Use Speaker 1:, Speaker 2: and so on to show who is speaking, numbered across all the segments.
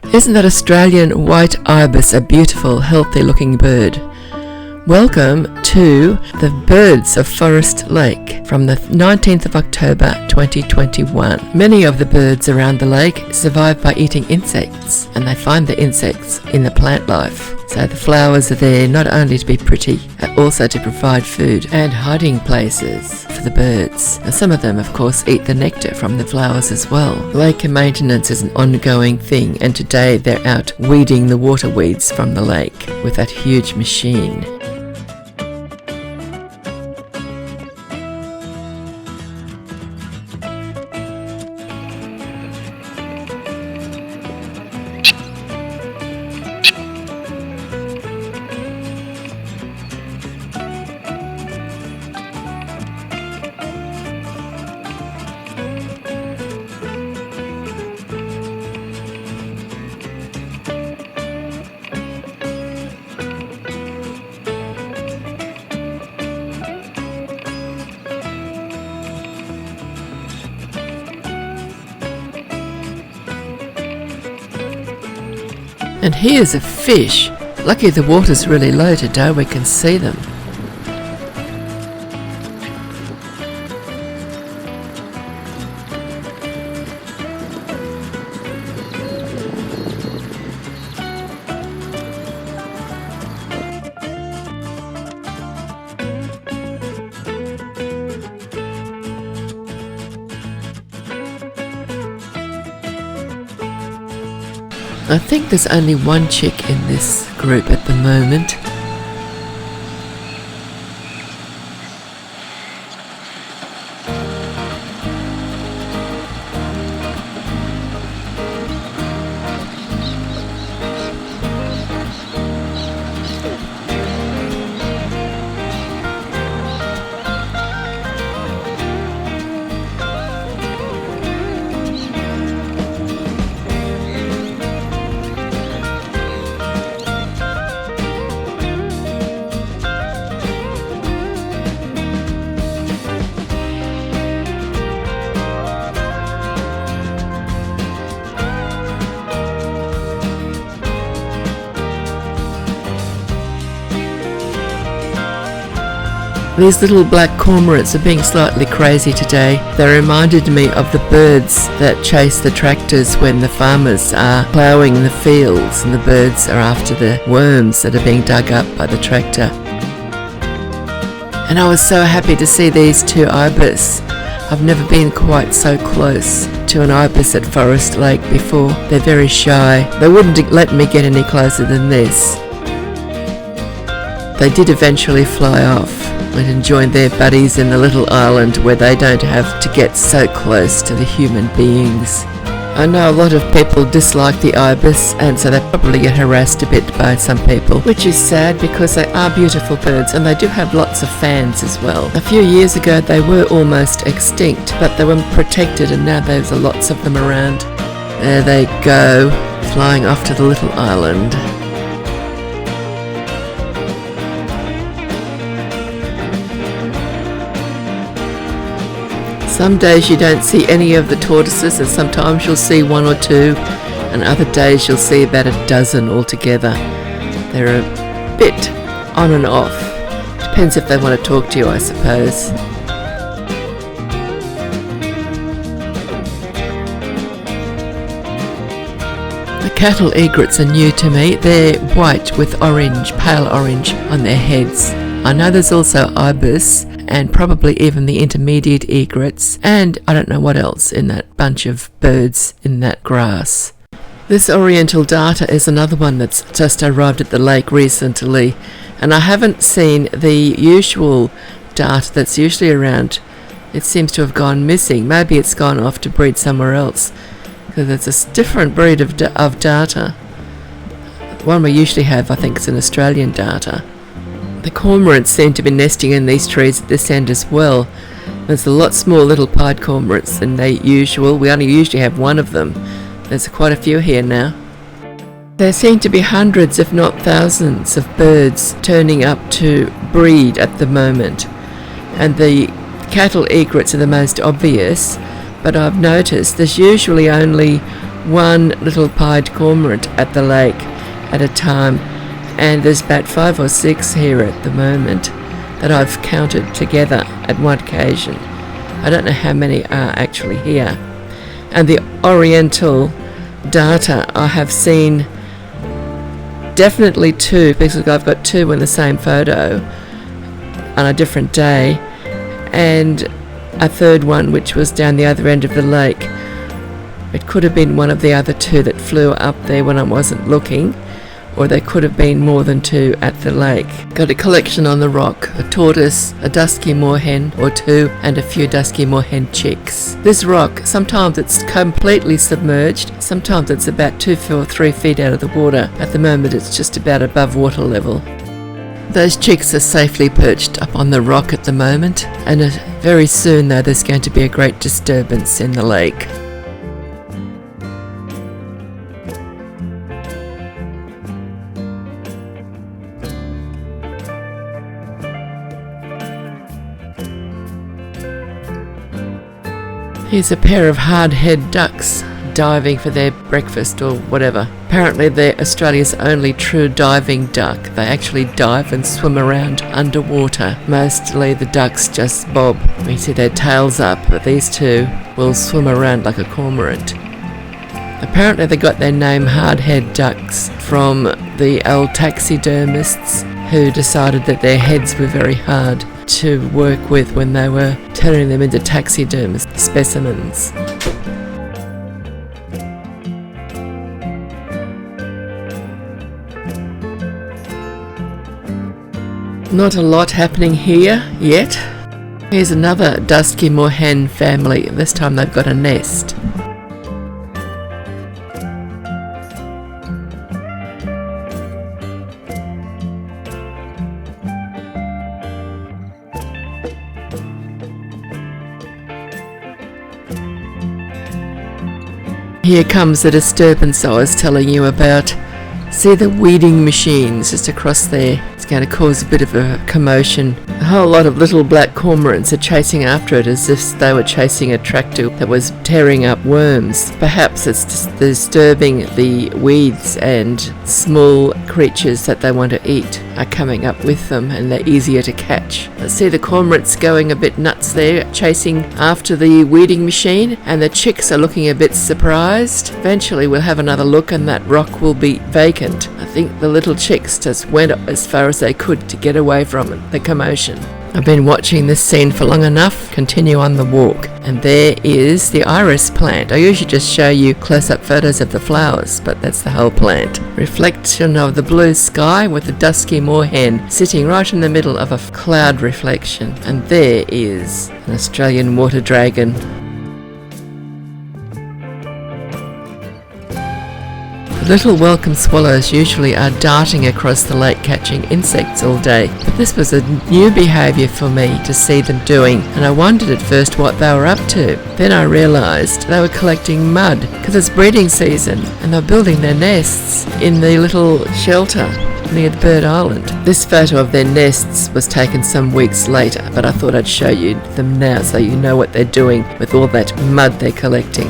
Speaker 1: Isn't that Australian white ibis a beautiful, healthy looking bird? Welcome to the Birds of Forest Lake from the 19th of October 2021. Many of the birds around the lake survive by eating insects, and they find the insects in the plant life. So the flowers are there not only to be pretty, but also to provide food and hiding places for the birds. And some of them, of course, eat the nectar from the flowers as well. Lake maintenance is an ongoing thing, and today they're out weeding the water weeds from the lake with that huge machine. And here's a fish. Lucky the water's really low today, we can see them. I think there's only one chick in this group at the moment. These little black cormorants are being slightly crazy today. They reminded me of the birds that chase the tractors when the farmers are ploughing the fields and the birds are after the worms that are being dug up by the tractor. And I was so happy to see these two ibis. I've never been quite so close to an ibis at Forest Lake before. They're very shy. They wouldn't let me get any closer than this. They did eventually fly off. Went and joined their buddies in the little island where they don't have to get so close to the human beings. I know a lot of people dislike the ibis, and so they probably get harassed a bit by some people, which is sad because they are beautiful birds and they do have lots of fans as well. A few years ago they were almost extinct, but they were protected and now there's lots of them around. There they go, flying off to the little island. Some days you don't see any of the tortoises, and sometimes you'll see one or two, and other days you'll see about a dozen altogether. They're a bit on and off. Depends if they want to talk to you, I suppose. The cattle egrets are new to me. They're white with orange, pale orange on their heads. I know there's also ibis and probably even the intermediate egrets, and I don't know what else in that bunch of birds in that grass. This Oriental Darter is another one that's just arrived at the lake recently, and I haven't seen the usual darter that's usually around. It seems to have gone missing. Maybe it's gone off to breed somewhere else, because it's a different breed of darter. The one we usually have, I think, is an Australian darter. The cormorants seem to be nesting in these trees at this end as well. There's a lot smaller little pied cormorants than they usual. We only usually have one of them. There's quite a few here now. There seem to be hundreds, if not thousands, of birds turning up to breed at the moment. And the cattle egrets are the most obvious, but I've noticed there's usually only one little Pied Cormorant at the lake at a time, and there's about 5 or 6 here at the moment that I've counted together at one occasion. I don't know how many are actually here. And the Oriental Darter, I have seen definitely 2, because I've got 2 in the same photo on a different day, and a third one which was down the other end of the lake. It could have been one of the other 2 that flew up there when I wasn't looking, or there could have been more than 2 at the lake. Got a collection on the rock, a tortoise, a Dusky Moorhen or 2, and a few Dusky Moorhen chicks. This rock, sometimes it's completely submerged, sometimes it's about 2 or 3 feet out of the water. At the moment it's just about above water level. Those chicks are safely perched up on the rock at the moment, and very soon though there's going to be a great disturbance in the lake. Here's a pair of hard-head ducks diving for their breakfast or whatever. Apparently they're Australia's only true diving duck. They actually dive and swim around underwater. Mostly the ducks just bob. We see their tails up, but these 2 will swim around like a cormorant. Apparently they got their name hard-head ducks from the old taxidermists who decided that their heads were very hard to work with when they were turning them into taxidermist specimens. Not a lot happening here yet. Here's another Dusky Moorhen family. This time they've got a nest. Here comes the disturbance I was telling you about. See the weeding machines just across there. It's going to cause a bit of a commotion. A whole lot of little black cormorants are chasing after it as if they were chasing a tractor that was tearing up worms. Perhaps it's just disturbing the weeds, and small creatures that they want to eat are coming up with them and they're easier to catch. I see the cormorants going a bit nuts there, chasing after the weeding machine, and the chicks are looking a bit surprised. Eventually we'll have another look and that rock will be vacant. I think the little chicks just went as far as they could to get away from it, the commotion. I've been watching this scene for long enough. Continue on the walk. And there is the iris plant. I usually just show you close-up photos of the flowers, but that's the whole plant. Reflection of the blue sky with the Dusky Moorhen sitting right in the middle of a cloud reflection. And there is an Australian water dragon. The little welcome swallows usually are darting across the lake catching insects all day, but this was a new behaviour for me to see them doing, and I wondered at first what they were up to. Then I realised they were collecting mud because it's breeding season, and they're building their nests in the little shelter near the bird island. This photo of their nests was taken some weeks later, but I thought I'd show you them now so you know what they're doing with all that mud they're collecting.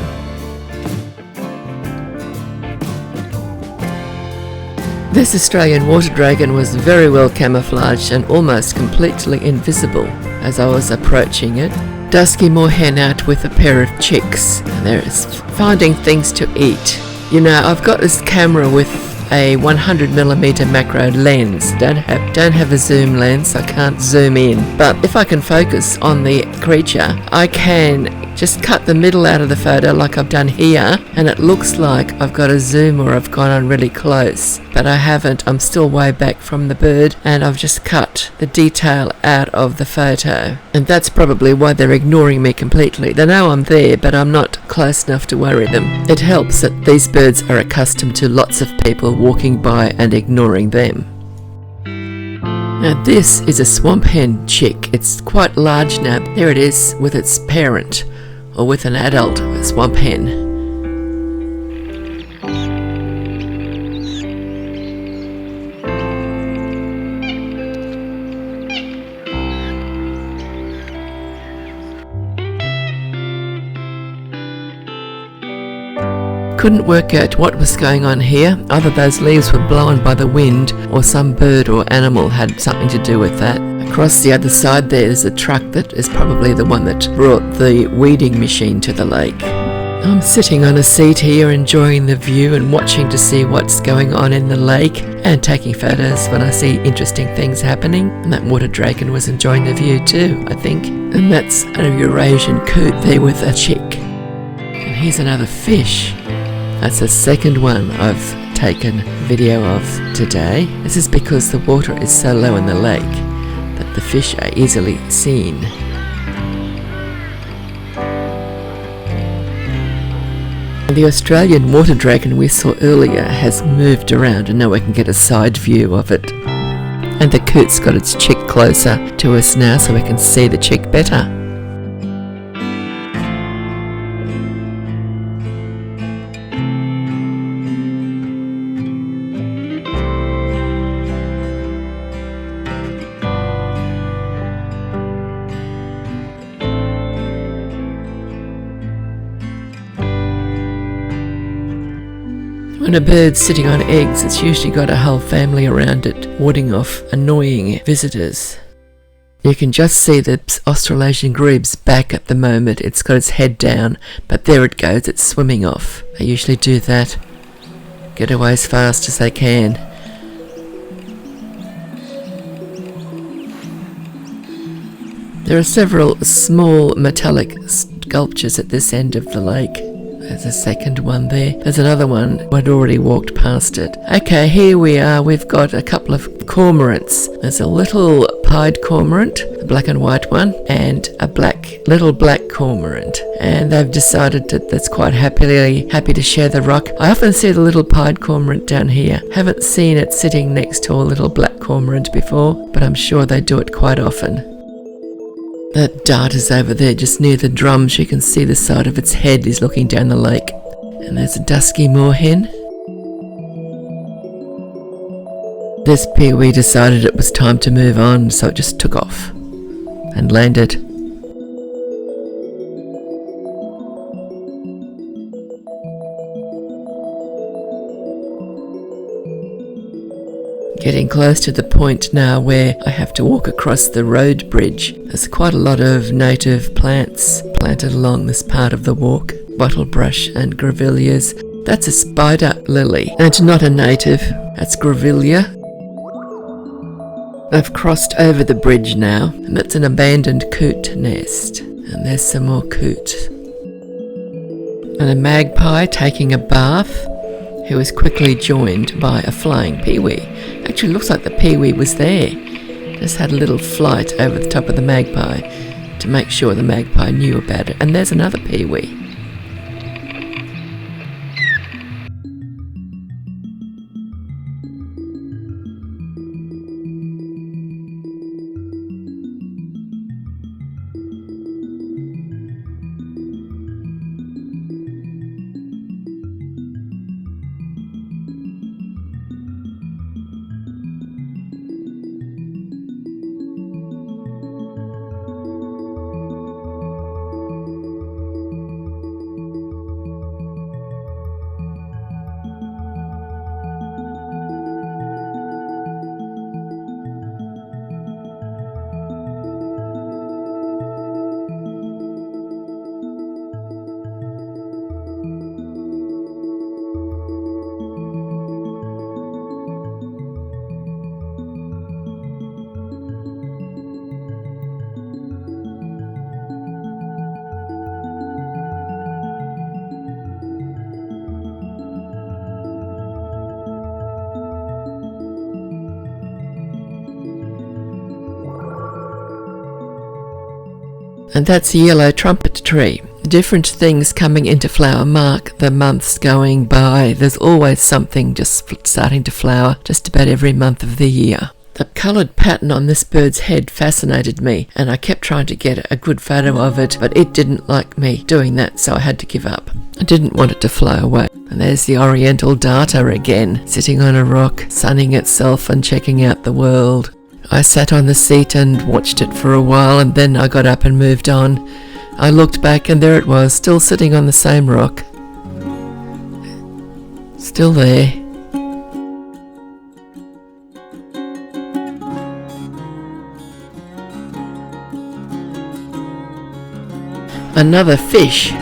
Speaker 1: This Australian water dragon was very well camouflaged and almost completely invisible as I was approaching it. Dusky Moorhen out with a pair of chicks. They're finding things to eat. You know, I've got this camera with a 100mm macro lens. Don't have a zoom lens, I can't zoom in. But if I can focus on the creature, I can just cut the middle out of the photo like I've done here, and it looks like I've got a zoom or I've gone on really close. But I haven't, I'm still way back from the bird, and I've just cut the detail out of the photo. And that's probably why they're ignoring me completely. They know I'm there, but I'm not close enough to worry them. It helps that these birds are accustomed to lots of people walking by and ignoring them. Now this is a swamp hen chick. It's quite large now. There it is with its parent, or with an adult swamp hen. couldn't work out what was going on here. Either those leaves were blown by the wind or some bird or animal had something to do with that. Across the other side there's a truck that is probably the one that brought the weeding machine to the lake. I'm sitting on a seat here enjoying the view and watching to see what's going on in the lake and taking photos when I see interesting things happening. And that water dragon was enjoying the view too, I think. And that's a Eurasian Coot there with a chick. And here's another fish. That's the second one I've taken video of today. This is because the water is so low in the lake that the fish are easily seen. The Australian water dragon we saw earlier has moved around and now we can get a side view of it. And the coot's got its chick closer to us now so we can see the chick better. When a bird's sitting on eggs, it's usually got a whole family around it, warding off annoying visitors. You can just see the Australasian grebe's back at the moment. It's got its head down, but there it goes, it's swimming off. They usually do that. Get away as fast as they can. There are several small metallic sculptures at this end of the lake. There's a second one there. There's another one. I'd already walked past it. Okay, here we are. We've got a couple of cormorants. There's a little Pied Cormorant, the black and white one, and a little Black Cormorant. And they've decided that that's quite happy to share the rock. I often see the little Pied Cormorant down here. Haven't seen it sitting next to a little Black Cormorant before, but I'm sure they do it quite often. That darter's over there just near the drums. You can see the side of its head is looking down the lake. And there's a Dusky Moorhen. This peewee decided it was time to move on, so it just took off and landed. Getting close to the point now where I have to walk across the road bridge. There's quite a lot of native plants planted along this part of the walk. Bottlebrush and grevilleas. That's a spider lily and not a native. That's grevillea. I've crossed over the bridge now and that's an abandoned coot nest. And there's some more coot. And a magpie taking a bath, who was quickly joined by a flying peewee. Actually looks like the peewee was there. Just had a little flight over the top of the magpie to make sure the magpie knew about it. And there's another peewee. And that's a yellow trumpet tree. Different things coming into flower mark the months going by. There's always something just starting to flower just about every month of the year. The coloured pattern on this bird's head fascinated me, and I kept trying to get a good photo of it, but it didn't like me doing that, so I had to give up. I didn't want it to fly away. And there's the Oriental Darter again, sitting on a rock, sunning itself and checking out the world. I sat on the seat and watched it for a while, and then I got up and moved on. I looked back and there it was, still sitting on the same rock. Still there. Another fish.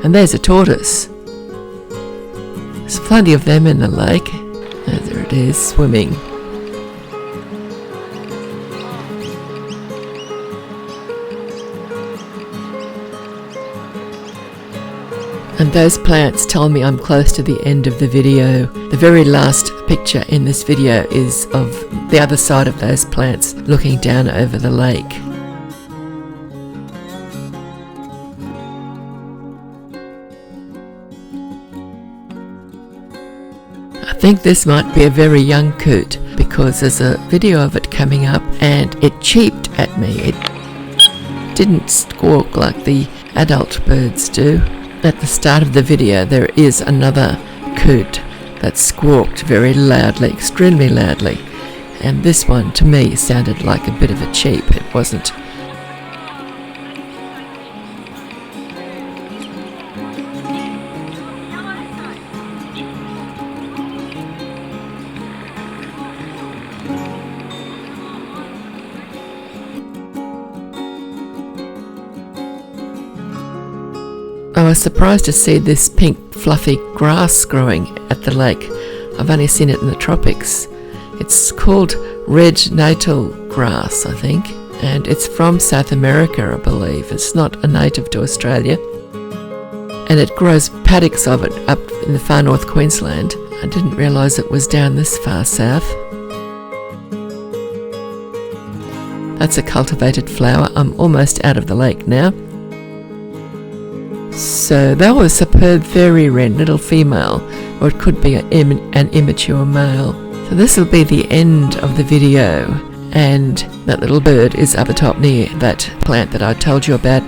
Speaker 1: And there's a tortoise. There's plenty of them in the lake. Oh, there it is, swimming. And those plants tell me I'm close to the end of the video. The very last picture in this video is of the other side of those plants looking down over the lake. I think this might be a very young coot because there's a video of it coming up and it cheeped at me. It didn't squawk like the adult birds do. At the start of the video there is another coot that squawked very loudly, extremely loudly, and this one to me sounded like a bit of a cheep. It wasn't. I was surprised to see this pink fluffy grass growing at the lake. I've only seen it in the tropics. It's called red natal grass, I think, and it's from South America, I believe. It's not a native to Australia. And it grows paddocks of it up in the far north Queensland. I didn't realise it was down this far south. That's a cultivated flower. I'm almost out of the lake now. So that was superb fairy wren, little female, or it could be an immature male. So this will be the end of the video, and that little bird is up atop near that plant that I told you about.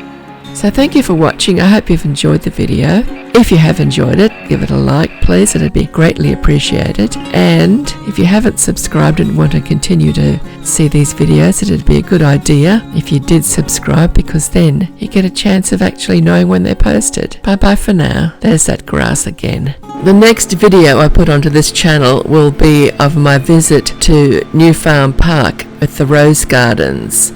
Speaker 1: So thank you for watching. I hope you've enjoyed the video. If you have enjoyed it, give it a like please, it'd be greatly appreciated. And if you haven't subscribed and want to continue to see these videos, it'd be a good idea if you did subscribe, because then you get a chance of actually knowing when they're posted. Bye bye for now. There's that grass again. The next video I put onto this channel will be of my visit to New Farm Park with the rose gardens.